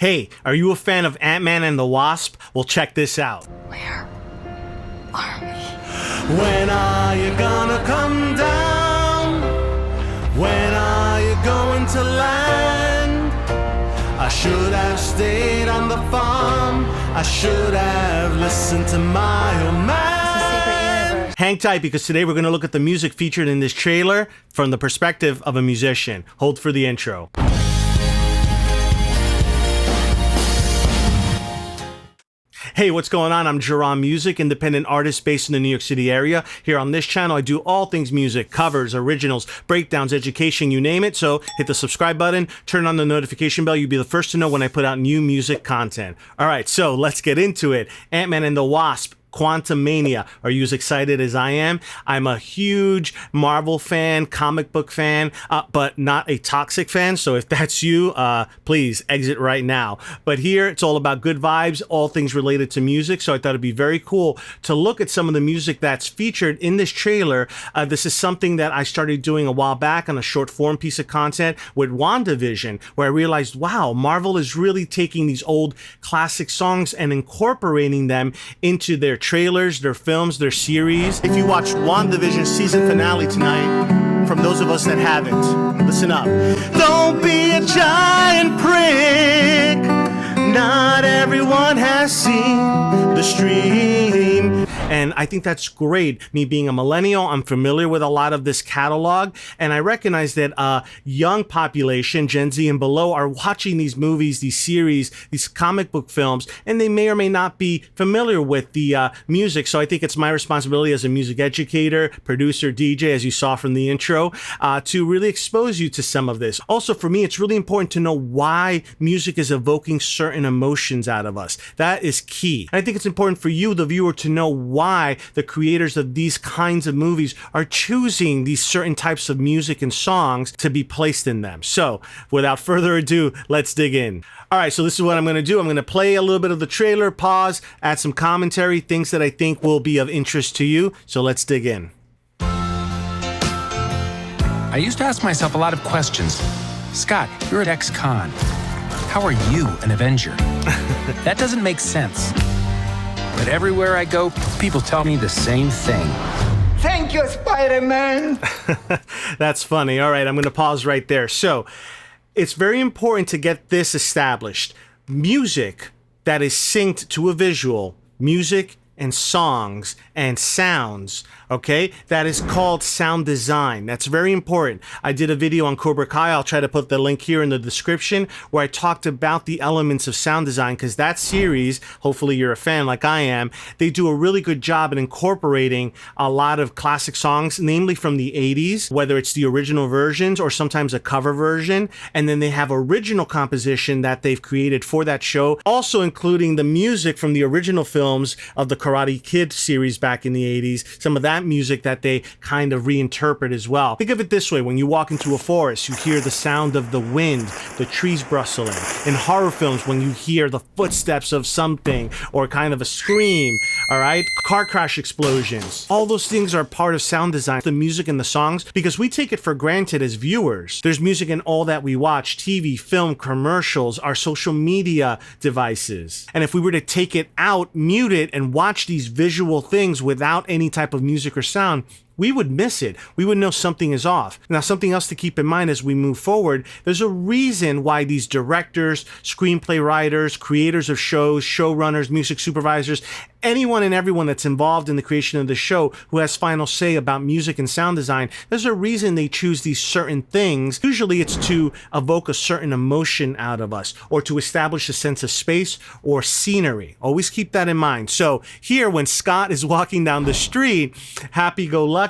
Hey, are you a fan of Ant-Man and the Wasp? Well, check this out. Where are we? When are you gonna come down? When are you going to land? I should have stayed on the farm. I should have listened to my old man. Hang tight, because today we're going to look at the music featured in this trailer from the perspective of a musician. Hold for the intro. Hey, what's going on? I'm Jeron Music, independent artist based in the New York City area. Here on this channel, I do all things music, covers, originals, breakdowns, education, you name it. So hit the subscribe button, turn on the notification bell. You'll be the first to know when I put out new music content. All right, so let's get into it. Ant-Man and the Wasp. QUANTUMANIA. Are you as excited as I am? I'm a huge Marvel fan, comic book fan, but not a toxic fan. So if that's you, please exit right now. But here, it's all about good vibes, all things related to music. So I thought it'd be very cool to look at some of the music that's featured in this trailer. This is something that I started doing a while back on a short form piece of content with WandaVision, where I realized, wow, Marvel is really taking these old classic songs and incorporating them into their trailers, their films, their series. If you watched WandaVision season finale tonight, from those of us that haven't, listen up. Don't be a giant prick. Not everyone has seen the stream. And I think that's great. Me being a millennial, I'm familiar with a lot of this catalog, and I recognize that young population, Gen Z and below, are watching these movies, these series, these comic book films, and they may or may not be familiar with the music. So I think it's my responsibility as a music educator, producer, DJ, as you saw from the intro, to really expose you to some of this. Also, for me, it's really important to know why music is evoking certain emotions out of us. That is key. And I think it's important for you, the viewer, to know why the creators of these kinds of movies are choosing these certain types of music and songs to be placed in them. So without further ado, let's dig in. All right, so this is what I'm going to do. I'm going to play a little bit of the trailer, pause, add some commentary, things that I think will be of interest to you. So let's dig in. I used to ask myself a lot of questions. Scott, you're at X-Con. How are you an Avenger? That doesn't make sense. But everywhere I go, people tell me the same thing. Thank you, Spider-Man. That's funny. All right, I'm going to pause right there. So it's very important to get this established. Music that is synced to a visual, music and songs and sounds, okay? That is called sound design. That's very important. I did a video on Cobra Kai. I'll try to put the link here in the description, where I talked about the elements of sound design, because that series, hopefully you're a fan like I am, they do a really good job in incorporating a lot of classic songs, namely from the 80s, whether it's the original versions or sometimes a cover version, and then they have original composition that they've created for that show, also including the music from the original films of the Karate Kid series back in the 80s, some of that music that they kind of reinterpret as well. Think of it this way: when you walk into a forest, you hear the sound of the wind, the trees rustling. In horror films, when you hear the footsteps of something or kind of a scream, all right? Car crash explosions. All those things are part of sound design, the music and the songs, because we take it for granted as viewers. There's music in all that we watch: TV, film, commercials, our social media devices. And if we were to take it out, mute it, and watch these visual things without any type of music or sound, we would miss it. We would know something is off. Now, something else to keep in mind as we move forward, there's a reason why these directors, screenplay writers, creators of shows, showrunners, music supervisors, anyone and everyone that's involved in the creation of the show who has final say about music and sound design, there's a reason they choose these certain things. Usually it's to evoke a certain emotion out of us, or to establish a sense of space or scenery. Always keep that in mind. So here, when Scott is walking down the street, happy-go-lucky,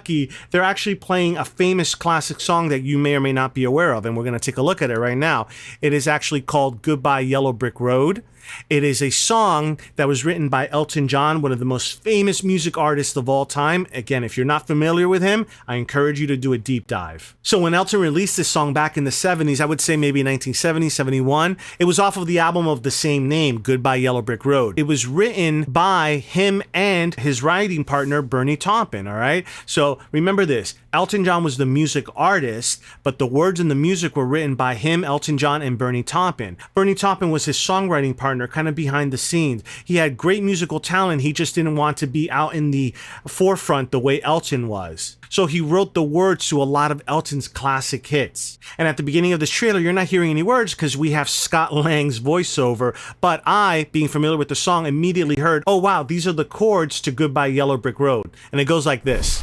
they're actually playing a famous classic song that you may or may not be aware of, and we're going to take a look at it right now. It is actually called Goodbye Yellow Brick Road. It is a song that was written by Elton John, one of the most famous music artists of all time. Again, if you're not familiar with him, I encourage you to do a deep dive. So when Elton released this song back in the 70s, I would say maybe 1970, 71, it was off of the album of the same name, Goodbye Yellow Brick Road. It was written by him and his writing partner, Bernie Taupin, all right? So remember this, Elton John was the music artist, but the words and the music were written by him, Elton John, and Bernie Taupin. Bernie Taupin was his songwriting partner, kind of behind the scenes. He had great musical talent. He just didn't want to be out in the forefront the way Elton was. So he wrote the words to a lot of Elton's classic hits. And at the beginning of this trailer, you're not hearing any words because we have Scott Lang's voiceover. But I, being familiar with the song, immediately heard, oh wow, these are the chords to Goodbye Yellow Brick Road. And it goes like this.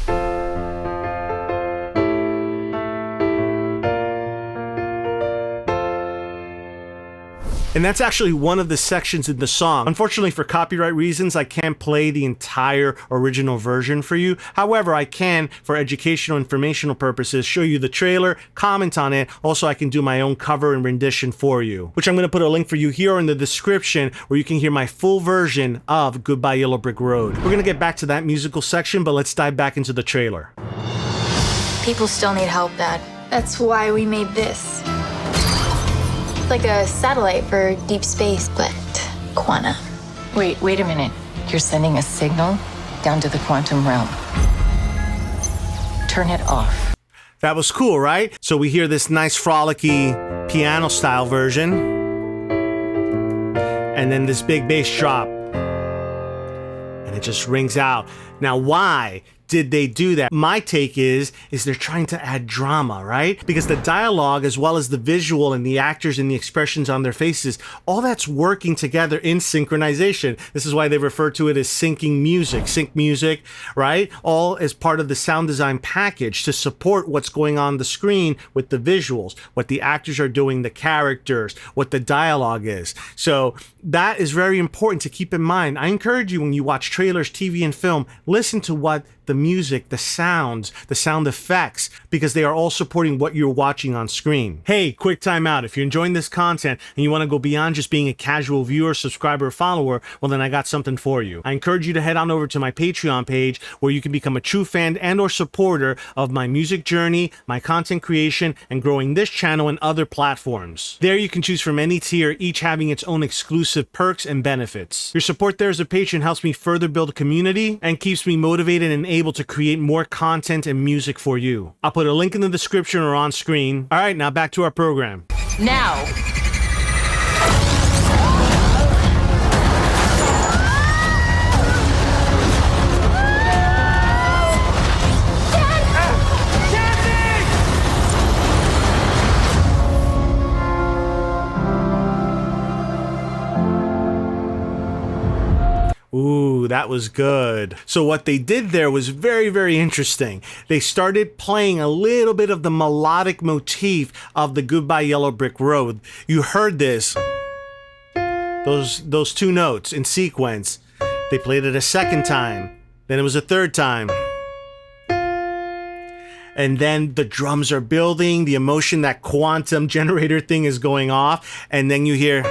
And that's actually one of the sections in the song. Unfortunately, for copyright reasons, I can't play the entire original version for you. However, I can, for educational, informational purposes, show you the trailer, comment on it. Also, I can do my own cover and rendition for you, which I'm going to put a link for you here in the description where you can hear my full version of Goodbye Yellow Brick Road. We're going to get back to that musical section, but let's dive back into the trailer. People still need help, Dad. That's why we made this. Like a satellite for deep space, but quantum. Wait a minute. You're sending a signal down to the quantum realm. Turn it off. That was cool, right? So we hear this nice frolicky piano style version. And then this big bass drop. And it just rings out. Now, why did they do that? My take is they're trying to add drama, right? Because the dialogue, as well as the visual and the actors and the expressions on their faces, all that's working together in synchronization. This is why they refer to it as syncing music, sync music, right? All as part of the sound design package to support what's going on the screen with the visuals, what the actors are doing, the characters, what the dialogue is. So that is very important to keep in mind. I encourage you, when you watch trailers, TV, and film, listen to what the music, the sounds, the sound effects, because they are all supporting what you're watching on screen. Hey, quick time out. If you're enjoying this content and you want to go beyond just being a casual viewer, subscriber, or follower, well, then I got something for you. I encourage you to head on over to my Patreon page where you can become a true fan and or supporter of my music journey, my content creation, and growing this channel and other platforms. There you can choose from any tier, each having its own exclusive perks and benefits. Your support there as a patron helps me further build a community and keeps me motivated and able to create more content and music for you. I'll put a link in the description or on screen. All right, now back to our program. Now. Ooh, that was good. So what they did there was very, very interesting. They started playing a little bit of the melodic motif of the Goodbye Yellow Brick Road. You heard this, those two notes in sequence. They played it a second time. Then it was a third time. And then the drums are building, the emotion, that quantum generator thing is going off. And then you hear...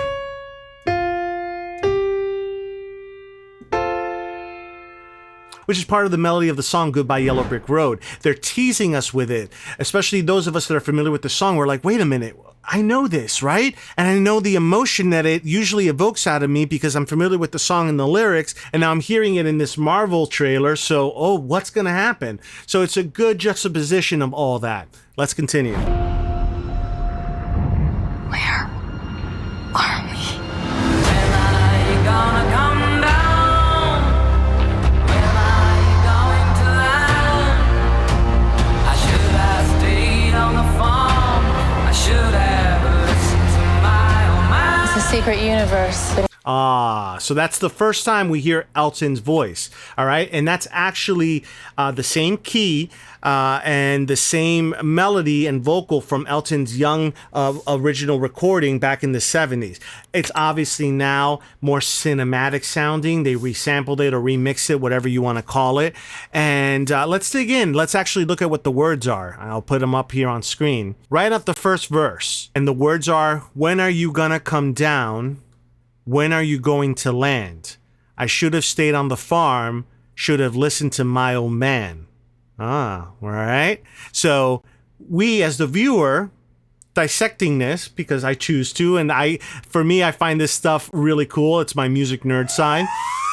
which is part of the melody of the song Goodbye Yellow Brick Road. They're teasing us with it, especially those of us that are familiar with the song. We're like, wait a minute, I know this, right? And I know the emotion that it usually evokes out of me because I'm familiar with the song and the lyrics, and now I'm hearing it in this Marvel trailer, so, oh, what's gonna happen? So it's a good juxtaposition of all that. Let's continue. Where are we? Secret universe. So that's the first time we hear Elton's voice, all right? And that's actually the same key and the same melody and vocal from Elton's young original recording back in the 70s. It's obviously now more cinematic sounding. They resampled it or remixed it, whatever you want to call it. And let's dig in. Let's actually look at what the words are. I'll put them up here on screen. Right up the first verse. And the words are, when are you gonna come down? When are you going to land? I should have stayed on the farm, should have listened to my old man. All right. So we, as the viewer, dissecting this because I choose to, and for me, I find this stuff really cool. It's my music nerd side.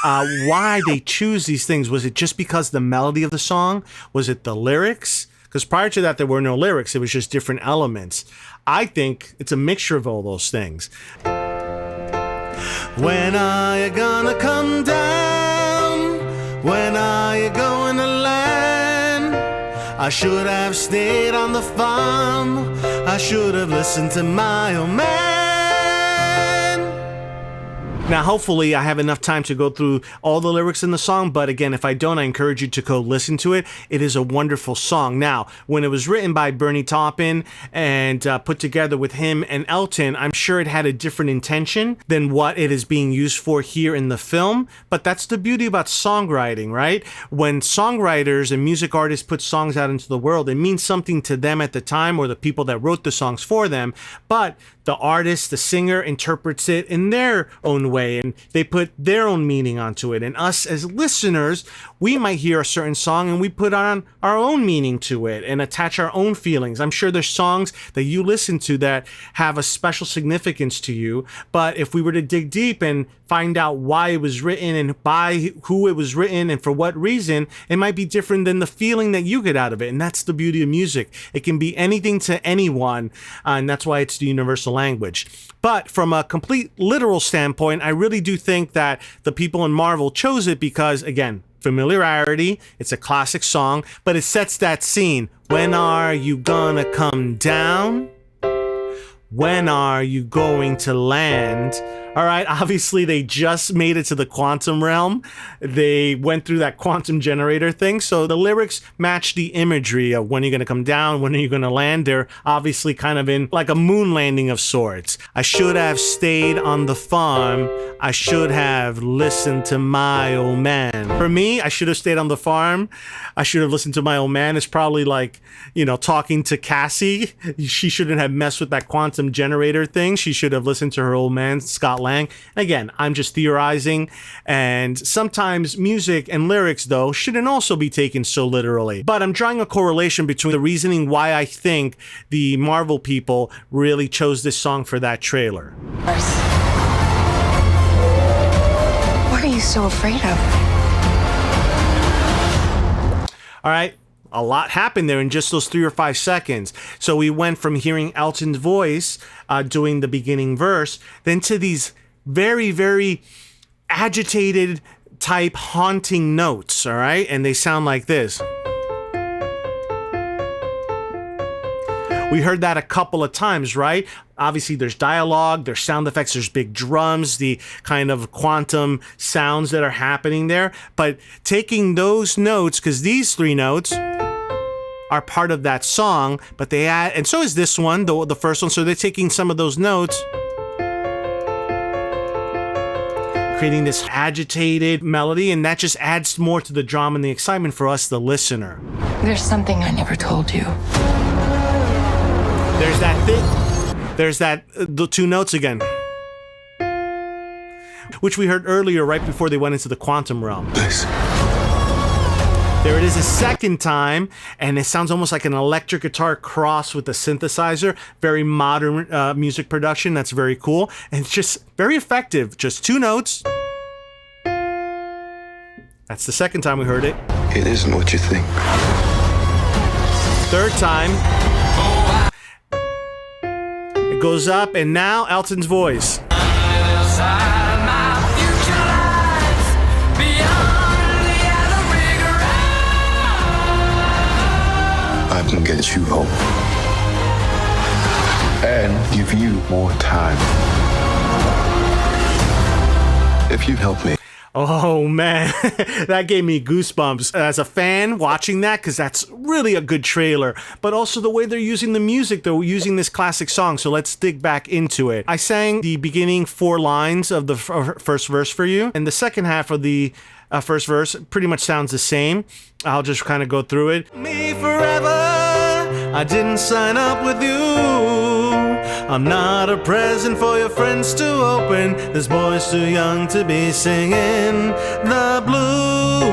Why they choose these things? Was it just because the melody of the song? Was it the lyrics? Because prior to that, there were no lyrics. It was just different elements. I think it's a mixture of all those things. When are you gonna come down? When are you going to land? I should have stayed on the farm. I should have listened to my old man. Now, hopefully, I have enough time to go through all the lyrics in the song, but again, if I don't, I encourage you to go listen to it. It is a wonderful song. Now, when it was written by Bernie Taupin and put together with him and Elton, I'm sure it had a different intention than what it is being used for here in the film, but that's the beauty about songwriting, right? When songwriters and music artists put songs out into the world, it means something to them at the time or the people that wrote the songs for them, but the artist, the singer, interprets it in their own way, and they put their own meaning onto it. And us as listeners, we might hear a certain song and we put on our own meaning to it and attach our own feelings. I'm sure there's songs that you listen to that have a special significance to you, but if we were to dig deep and find out why it was written and by who it was written and for what reason, it might be different than the feeling that you get out of it. And that's the beauty of music. It can be anything to anyone, and that's why it's the universal language. But from a complete literal standpoint, I really do think that the people in Marvel chose it because, again, familiarity, it's a classic song, but it sets that scene. When are you gonna come down? When are you going to land? All right, obviously they just made it to the quantum realm. They went through that quantum generator thing. So the lyrics match the imagery of when you're going to come down, when are you going to land. They're obviously kind of in like a moon landing of sorts. I should have stayed on the farm. I should have listened to my old man. For me, I should have stayed on the farm. I should have listened to my old man. It's probably like, talking to Cassie. She shouldn't have messed with that quantum generator thing. She should have listened to her old man, Scott Lang. Again, I'm just theorizing, and sometimes music and lyrics, though, shouldn't also be taken so literally. But I'm drawing a correlation between the reasoning why I think the Marvel people really chose this song for that trailer. What are you so afraid of? All right. A lot happened there in just those 3 or 5 seconds. So we went from hearing Elton's voice doing the beginning verse, then to these very, very agitated type haunting notes, all right? And they sound like this. We heard that a couple of times, right? Obviously, there's dialogue, there's sound effects, there's big drums, the kind of quantum sounds that are happening there. But taking those notes, because these 3 notes are part of that song, but they add, and so is this one, the first one. So they're taking some of those notes, creating this agitated melody, and that just adds more to the drama and the excitement for us, the listener. There's something I never told you. There's that thing. There's that, the 2 notes again, which we heard earlier right before they went into the quantum realm. Listen. There it is a second time, and it sounds almost like an electric guitar crossed with a synthesizer. Very modern music production. That's very cool. And it's just very effective. Just 2 notes. That's the second time we heard it. It isn't what you think. Third time. It goes up, and now Elton's voice. I can get you home and give you more time if you help me. Oh man, that gave me goosebumps as a fan watching that, because that's really a good trailer. But also the way they're using the music, they're using this classic song. So let's dig back into it. I sang the beginning 4 lines of the first verse for you, and the second half of the first verse pretty much sounds the same. I'll just kind of go through it. Me forever, I didn't sign up with you. I'm not a present for your friends to open. This boy's too young to be singing the blues.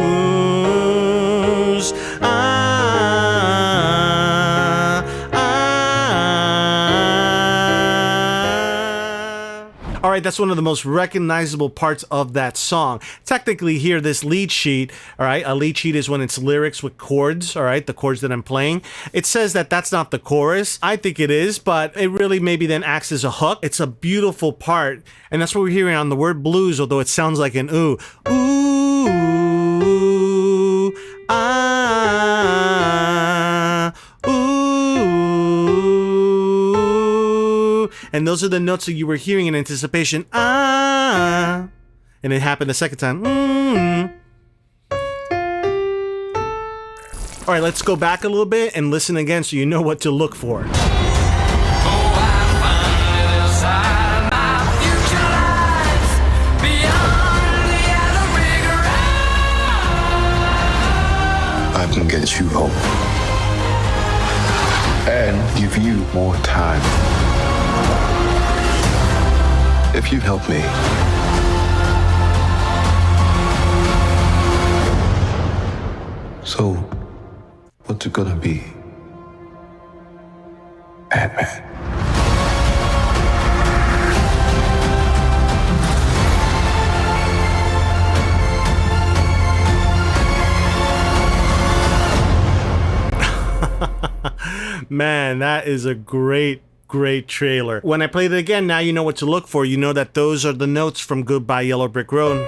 All right, that's one of the most recognizable parts of that song. Technically here, this lead sheet, all right, a lead sheet is when it's lyrics with chords, all right, the chords that I'm playing. It says that that's not the chorus. I think it is, but it really maybe then acts as a hook. It's a beautiful part, and that's what we're hearing on the word blues, although it sounds like an ooh. Ooh, ah, ooh. And those are the notes that you were hearing in anticipation. Ah. And it happened the second time. All right, let's go back a little bit and listen again so you know what to look for. I can get you hope and give you more time. If you help me, so what's it gonna be? Ant-Man. Man, that is a great trailer. When I played it again, now you know what to look for. You know that those are the notes from Goodbye Yellow Brick Road.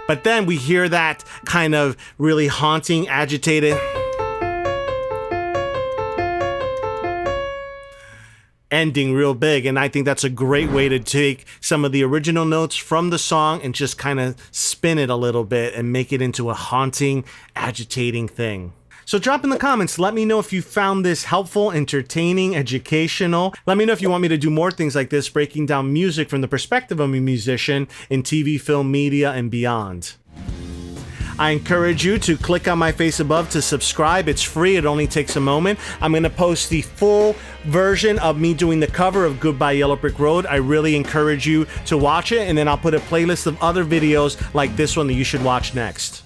But then we hear that kind of really haunting, agitated ending real big, and I think that's a great way to take some of the original notes from the song and just kind of spin it a little bit and make it into a haunting, agitating thing. So drop in the comments, let me know if you found this helpful, entertaining, educational. Let me know if you want me to do more things like this, breaking down music from the perspective of a musician in TV, film, media, and beyond. I encourage you to click on my face above to subscribe. It's free, it only takes a moment. I'm gonna post the full version of me doing the cover of Goodbye Yellow Brick Road. I really encourage you to watch it, and then I'll put a playlist of other videos like this one that you should watch next.